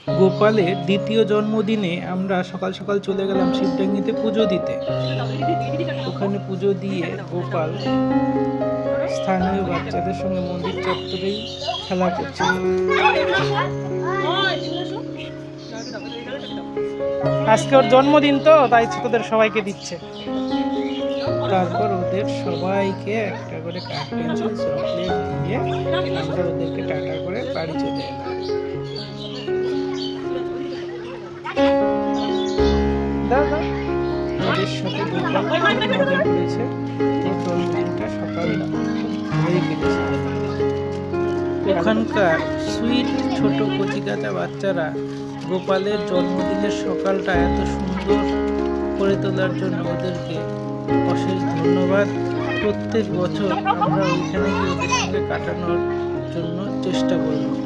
গোপালের দ্বিতীয় জন্মদিনে আমরা সকাল সকাল চলে গেলাম শিবডাঙ্গিতে পুজো দিতে। ওখানে পুজো দিয়ে গোপাল স্থানীয় বাচ্চাদের সঙ্গে মন্দির চত্বরেই খেলা করছে। আজকে ওর জন্মদিন তো, তাই তোদের সবাইকে দিচ্ছে। তারপর ওদের সবাইকে একটা করে কাঠ পেন্সিল চকলেট দিয়ে আমরা ওদেরকে টাটা করে বাড়ি চলে এলাম। ওদের সাথে গোপাল খুব মজা করেছে। ওর জন্মদিনটা সকাল হয়ে কেটেছে। ওখানকার সুইট ছোট কচিকাঁচা বাচ্চারা গোপালের জন্মদিনের সকালটা এত সুন্দর করে তোলার জন্য ওদেরকে অশেষ ধন্যবাদ। প্রত্যেক বছর আমরা ওইখানে গিয়ে ওদের সঙ্গে কাটানোর জন্য চেষ্টা করব।